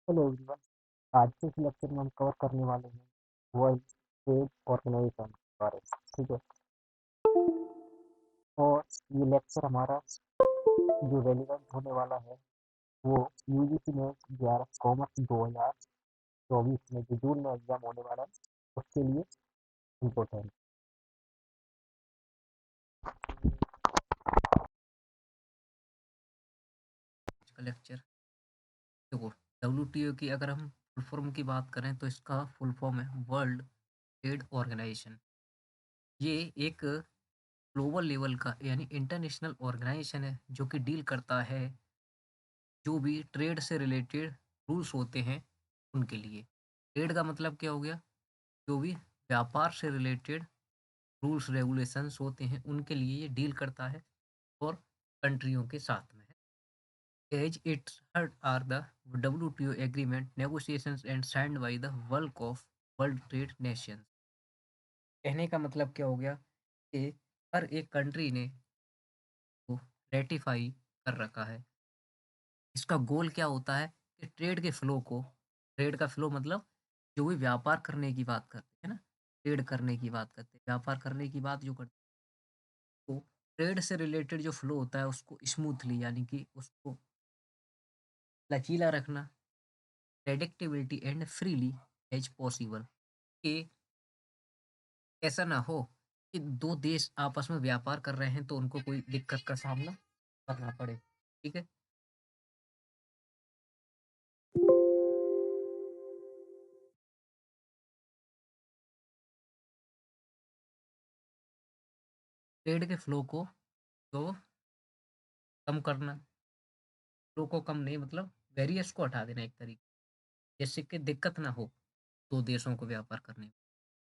Hello everyone. आज के इस लेक्चर में हम कवर करने वाले हैं वर्ल्ड ट्रेड ऑर्गेनाइजेशन के बारे में। ठीक है। और ये लेक्चर हमारा जो रेलिवेंट होने वाला है वो यूजीसी में 11 कॉमर्स 2024 में जो जून में एग्जाम होने वाला है उसके लिए इम्पोर्टेंट। का लेक्चर देखो। डब्ल्यूटीओ की अगर हम फुल फॉर्म की बात करें तो इसका फुल फॉर्म है वर्ल्ड ट्रेड ऑर्गेनाइजेशन। ये एक ग्लोबल लेवल का यानी इंटरनेशनल ऑर्गेनाइजेशन है जो कि डील करता है जो भी ट्रेड से रिलेटेड रूल्स होते हैं उनके लिए। ट्रेड का मतलब क्या हो गया? जो भी व्यापार से रिलेटेड रूल्स रेगुलेशंस होते हैं उनके लिए ये डील करता है और कंट्रियों के साथ में है। As its heart are the WTO agreement negotiations and signed by the bulk of World Trade Nations। कहने का मतलब क्या हो गया कि हर एक कंट्री ने वो रेटिफाई कर रखा है। इसका गोल क्या होता है कि ट्रेड का फ्लो मतलब जो भी व्यापार करने की बात करते हैं ना, ट्रेड करने की बात करते हैं, व्यापार करने की बात जो करते हैं, तो ट्रेड से रिलेटेड जो फ्लो होता है उसको स्मूथली यानी कि उसको लचीला रखना, predictability and freely as possible, कि ऐसा ना हो कि दो देश आपस में व्यापार कर रहे हैं तो उनको कोई दिक्कत का सामना करना पड़े। ठीक है। ट्रेड के फ्लो को तो कम करना, फ्लो को कम नहीं मतलब वेरियस को हटा देना एक तरीके, जैसे कि दिक्कत ना हो दो देशों को व्यापार करने में।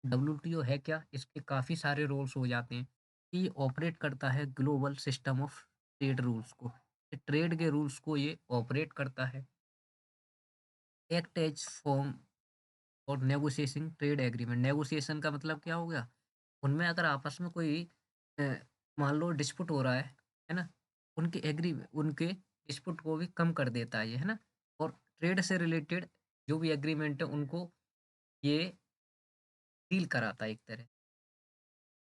डब्ल्यूटीओ है क्या? इसके काफ़ी सारे रोल्स हो जाते हैं कि ये ऑपरेट करता है global system of trade rules को। ट्रेड के रूल्स को ये ऑपरेट करता है। एक्ट एज फॉर्म और नेगोशिएशन ट्रेड एग्रीमेंट। नेगोशिएशन का मतलब क्या हो गया? उनमें अगर आपस में कोई अ, मान लो डिस्प्यूट हो रहा है ना? उनके डिस्प्यूट को भी कम कर देता है ये, है ना? और ट्रेड से रिलेटेड जो भी एग्रीमेंट है उनको ये डील कराता है एक तरह।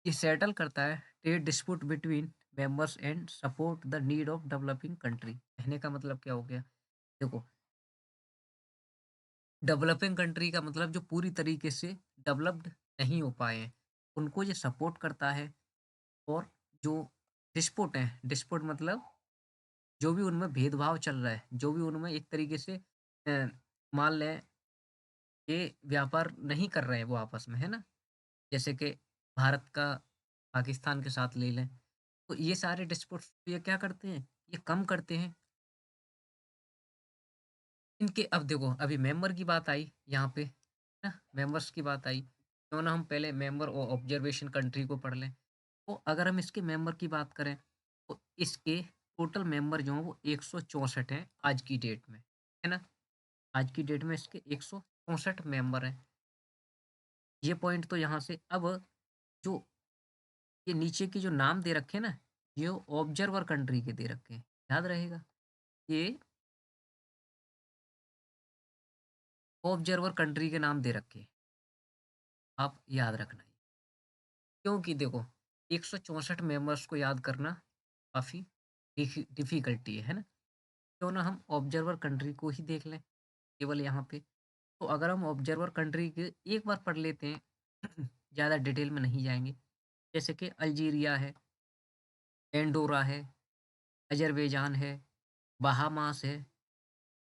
ये सेटल करता है trade dispute between members and support the need of developing country. कहने का मतलब क्या हो गया? देखो, डेवलपिंग कंट्री का मतलब जो पूरी तरीके से डेवलप्ड नहीं हो पाए हैं, उनको ये सपोर्ट करता है। और जो डिस्पुट मतलब जो भी उनमें भेदभाव चल रहा है, जो भी उनमें एक तरीके से मान लें ये व्यापार नहीं कर रहे हैं वो आपस में, है ना? जैसे कि भारत का पाकिस्तान के साथ ले लें, तो ये सारे डिस्पुट्स ये क्या करते हैं? ये कम करते हैं। इनके अब देखो अभी मेंबर की बात आई यहाँ पे, है ना? मेंबर्स की बात आई, क्यों ना हम पहले मेंबर और ऑब्जर्वेशन कंट्री को पढ़ लें। तो अगर हम इसके मेंबर की बात करें, तो इसके टोटल मेंबर जो हैं वो 164 हैं आज की डेट में, है ना? आज की डेट में इसके 164 मेंबर हैं। ये पॉइंट तो यहाँ से अब जो ये नीचे के जो नाम दे रखे हैं ना, ये ऑब्जर्वर कंट्री के दे रखे हैं। याद रहेगा, ये ऑब्जर्वर कंट्री के नाम दे रखे हैं, आप याद रखना है। क्योंकि देखो 164 मेंबर्स को याद करना काफ़ी डिफ़िकल्टी है ना? क्यों ना हम ऑब्जर्वर कंट्री को ही देख लें केवल यहाँ पे। तो अगर हम ऑब्जर्वर कंट्री के एक बार पढ़ लेते हैं, ज़्यादा डिटेल में नहीं जाएँगे। जैसे कि अल्जीरिया है, एंडोरा है, अज़रबैजान है, बहामास है,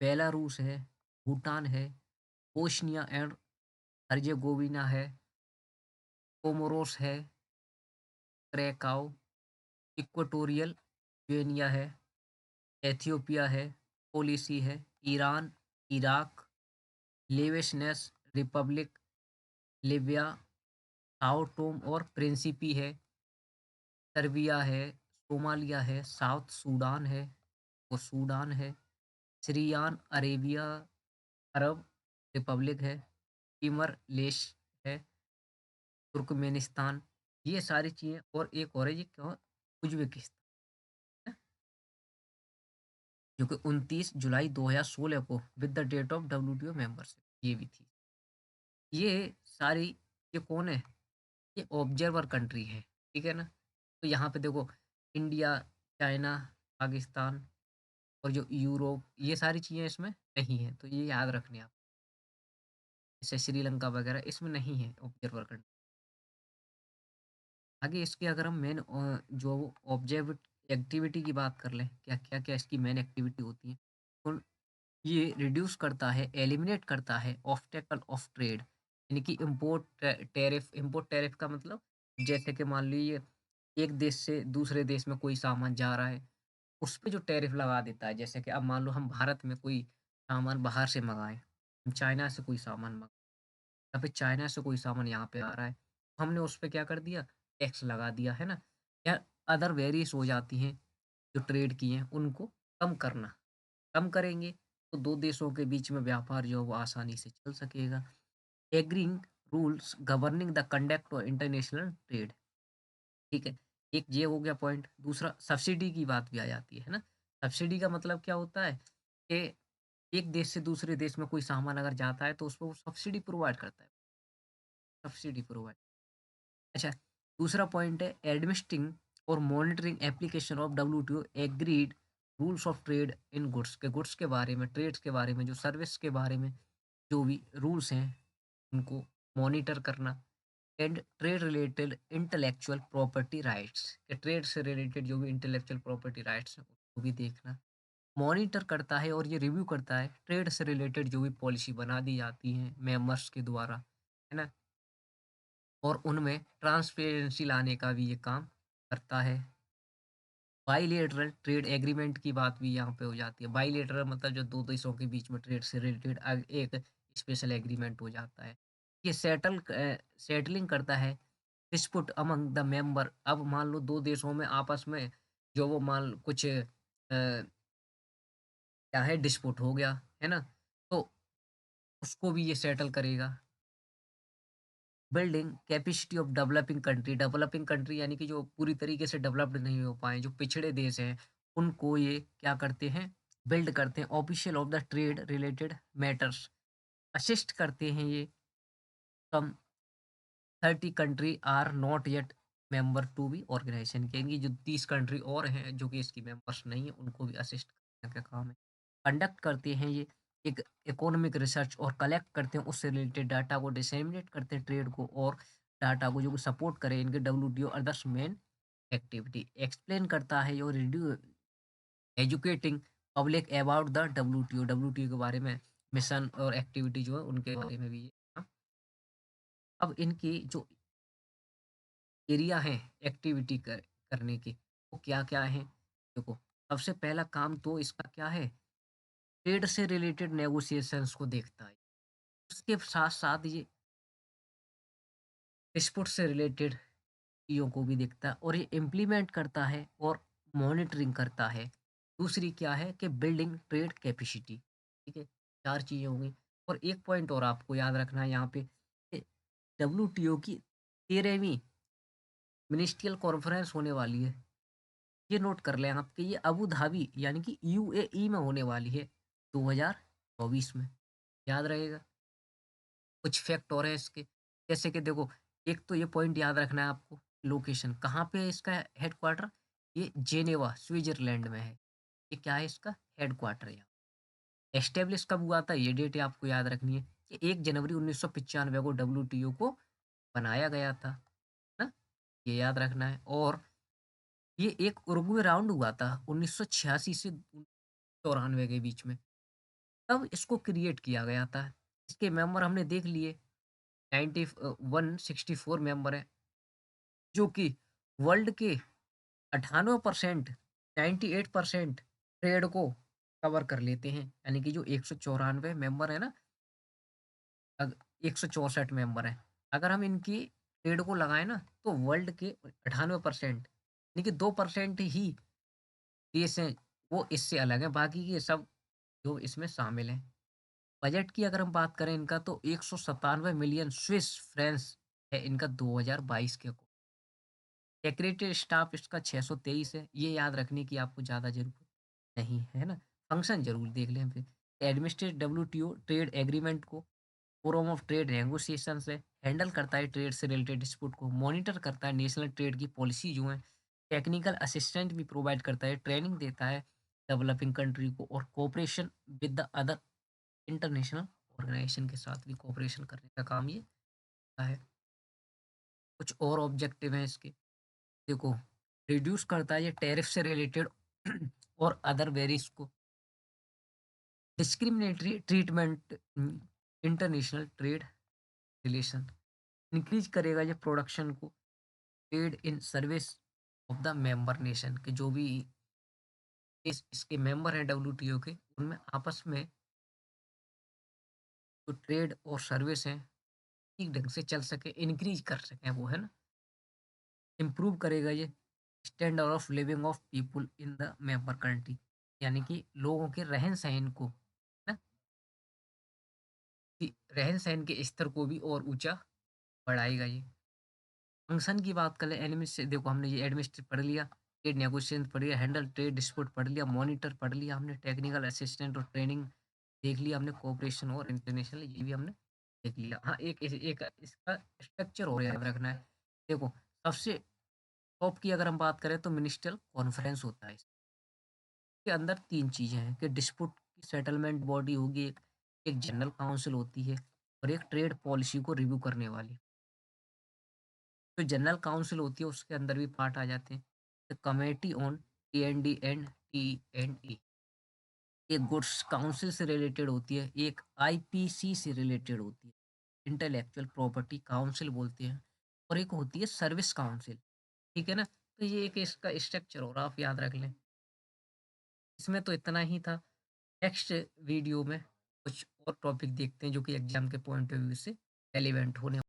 बेलारूस है, भूटान है, बोस्निया एंड हर्जेगोविना है, कोमोरोस है, क्रैकाओ, इक्वाटोरियल गिनिया है, एथियोपिया है, पोलिसी है, Iran, Iraq, Lebanese Republic, Libya, Sao Tome और प्रिंसिपी है, सर्बिया है, सोमालिया है, साउथ सूडान है, वो सूडान है, सीरियान अरेबिया अरब रिपब्लिक है, तिमर लेश है, तुर्कमेनिस्तान। ये सारी चीज़ें और एक और है ये क्या? उज़्बेकिस्तान है। जो कि 29 जुलाई 2016 को with the date of WTO membership ये भी थी। ये सारी ये कौन है? ये ऑब्जर्वर कंट्री है, ठीक है ना? तो यहाँ पे देखो इंडिया, चाइना, पाकिस्तान और जो यूरोप ये सारी चीज़ें इसमें नहीं है, तो ये याद रखने आप। जैसे श्रीलंका वगैरह इसमें नहीं है ऑब्जर्वर कंट्री। आगे इसके अगर हम मेन जो ऑब्जेक्ट एक्टिविटी की बात कर लें, क्या-क्या इसकी मेन एक्टिविटी होती है? तो ये रिड्यूस करता है, एलिमिनेट करता है ऑब्स्टेकल ऑफ ट्रेड यानी कि इम्पोर्ट टैरिफ का मतलब जैसे कि मान लीजिए एक देश से दूसरे देश में कोई सामान जा रहा है, उस पे जो टैरिफ लगा देता है। जैसे कि अब मान लो हम भारत में कोई सामान बाहर से मँगाएँ, हम चाइना से कोई सामान या फिर चाइना से कोई सामान यहाँ पे आ रहा है, हमने उस पे क्या कर दिया, टैक्स लगा दिया, है ना? या अदर वेरीज़ हो जाती हैं, जो ट्रेड की हैं, उनको कम करना। कम करेंगे, तो 2 देशों के बीच में व्यापार जो है वो आसानी से चल सकेगा। Agreeing rules governing the conduct of international trade, ठीक है? एक ये हो गया पॉइंट। दूसरा सब्सिडी की बात भी आ जाती है ना? सब्सिडी का मतलब क्या होता है कि एक देश से दूसरे देश में कोई सामान अगर जाता है, तो उसपे वो सब्सिडी प्रोवाइड करता है, सब्सिडी प्रोवाइड। अच्छा, दूसरा पॉइंट है एडमिनिस्ट्रिंग और monitoring application of WTO agreed rules of trade in goods के बारे में, ट्रेड्स के बारे में, जो सर्विस के बारे में जो भी रूल्स हैं, उनको मॉनिटर करना and trade related intellectual property rights के ट्रेड से रिलेटेड जो भी इंटेलेक्चुअल प्रॉपर्टी राइट्स हैं, उसको भी देखना। मॉनिटर करता है और ये रिव्यू करता है ट्रेड से रिलेटेड जो भी पॉलिसी बना दी जाती हैं मेंबर्स के द्वारा, है ना? और उनमें ट्रांसपेरेंसी लाने का भी ये काम करता है। बाइलेटरल ट्रेड एग्रीमेंट की बात भी यहाँ पे हो जाती है। बाइलेटरल मतलब जो 2 देशों के बीच में ट्रेड से रिलेटेड एक स्पेशल एग्रीमेंट हो जाता है। ये सेटलिंग करता है डिस्प्यूट अमंग द मेंबर। अब मान लो 2 देशों में आपस में जो वो मान लो कुछ क्या है डिस्प्यूट हो गया, है ना? तो उसको भी ये सेटल करेगा। Building capacity of developing country यानी कि जो पूरी तरीके से डेवलप्ड नहीं हो पाए, जो पिछड़े देश हैं, उनको ये क्या करते हैं, बिल्ड करते हैं। Official of the trade related matters assist करते हैं ये। कम 30 country are not yet member to be organisation के, इनकी जो 30 कंट्री और हैं जो कि इसकी मेंबर्स नहीं है, उनको भी असिस्ट करने का काम है। कंडक्ट करते हैं ये एक इकोनॉमिक रिसर्च और कलेक्ट करते हैं उससे रिलेटेड डाटा को, डिसेमिनेट करते हैं ट्रेड को और डाटा को जो सपोर्ट करे इनके WTO others main activity. Explain करता है और Rideau educating public about the WTO के बारे में मिशन और एक्टिविटी जो है उनके बारे में भी ये हाँ। अब इनकी जो एरिया है एक्टिविटी करने की, वो क्या-क्या हैं? देखो, सबसे पहला काम तो इसका क्या है? ट्रेड से रिलेटेड नेगोशिएशंस को देखता है। उसके साथ-साथ ये डिस्प्यूट से रिलेटेड चीज़ों को भी देखता है और ये इम्प्लीमेंट करता है और मॉनिटरिंग करता है। दूसरी क्या है कि बिल्डिंग ट्रेड कैपेसिटी, ठीक है? 4 चीज़ें हो गई और एक पॉइंट और आपको याद रखना है यहाँ पे कि डब्ल्यूटीओ की 13वीं मिनिस्ट्रियल कॉन्फ्रेंस होने वाली है। ये नोट कर लें आप कि ये अबू धाबी यानी कि यूएई में होने वाली है 2024 में। याद रहेगा। कुछ फैक्ट और है इसके, जैसे कि देखो एक तो ये पॉइंट याद रखना है आपको, लोकेशन कहाँ पे है इसका हेडक्वार्टर? ये जेनेवा स्विट्जरलैंड में है। ये क्या है इसका हेडक्वार्टर यहाँ। एस्टेब्लिश कब हुआ था ये डेट आपको याद रखनी है कि 1 जनवरी 1995 को डब्ल्यूटीओ को बनाया गया था, है ना? ये याद रखना है और ये एक उरुग्वे राउंड हुआ था 1986 से 94 के बीच में, तब इसको क्रिएट किया गया था। इसके मेंबर हमने देख लिए 164 मेंबर हैं, जो कि वर्ल्ड के 98% 98% ट्रेड को कवर कर लेते हैं। यानी कि जो 194 मेंबर है ना, अग 164 मेंबर हैं। अगर हम इनकी ट्रेड को लगाएँ ना, तो वर्ल्ड के 98% यानी कि 2% ही देश हैं, वो इससे अलग हैं, बाकी के सब जो इसमें शामिल हैं। बजट की अगर हम बात करें इनका तो 197 मिलियन स्विस फ्रैंक्स है इनका 2022 के सेक्रेटरी स्टाफ इसका 623 है। ये याद रखने की आपको ज़्यादा ज़रूरत नहीं है, है ना? फंक्शन ज़रूर देख लें फिर। एडमिनिस्ट्रेट डब्ल्यूटीओ ट्रेड एग्रीमेंट को, फोरम ऑफ ट्रेड नेगोशिएशंस है, हैंडल करता है ट्रेड से रिलेटेड डिस्प्यूट को, मॉनिटर करता है नेशनल ट्रेड की पॉलिसी जो है, टेक्निकल असिस्टेंट भी प्रोवाइड करता है, ट्रेनिंग देता है डेवलपिंग कंट्री को और cooperation with the other international organisation के साथ भी कोऑपरेशन करने का काम ये करता है। कुछ और ऑब्जेक्टिव हैं इसके, देखो रिड्यूस करता है ये टैरिफ से रिलेटेड और अदर वेरीज को, discriminatory treatment international trade relation, increase करेगा ये प्रोडक्शन को, trade in service of the member nation के जो भी इसके मेंबर हैं डब्ल्यूटीओ के, उनमें आपस में जो ट्रेड और सर्विस हैं ठीक ढंग से चल सके, इंक्रीज कर सकें वो, है ना? इम्प्रूव करेगा ये standard of living of people in the member country, यानी कि लोगों के रहन-सहन को, है ना? कि रहन-सहन के स्तर को भी और ऊँचा बढ़ाएगा ये। फंक्शन की बात करें एनिमी से, देखो हमने ये एडमिनिस्ट्रेट पढ़ लिया, ट्रेड नेगोशिएशन पढ़ लिया, हैंडल ट्रेड डिस्प्यूट पढ़ लिया, मॉनिटर पढ़ लिया हमने, टेक्निकल असिस्टेंट और ट्रेनिंग देख लिया हमने, कोऑपरेशन और इंटरनेशनल ये भी हमने देख लिया। हाँ, एक इसका स्ट्रक्चर और याद रखना है। देखो, सबसे टॉप की अगर हम बात करें तो मिनिस्ट्रियल कॉन्फ्रेंस होता है। इसके अंदर 3 चीज़ें हैं कि डिस्प्यूट की सेटलमेंट बॉडी होगी एक, एक जनरल काउंसिल होती है और एक ट्रेड पॉलिसी को रिव्यू करने वाली। जो जनरल काउंसिल होती है उसके अंदर भी पार्ट आ जाते हैं। The committee on T and T एक गुड्स काउंसिल से रिलेटेड होती है, एक आईपीसी से रिलेटेड होती है, इंटेलेक्चुअल प्रॉपर्टी काउंसिल बोलते हैं, और एक होती है सर्विस काउंसिल। ठीक है ना? तो ये एक इसका स्ट्रक्चर और आप याद रख लें। इसमें तो इतना ही था। नेक्स्ट वीडियो में कुछ और टॉपिक देखते हैं जो कि एग्जाम के पॉइंट ऑफ व्यू से रेलिवेंट होने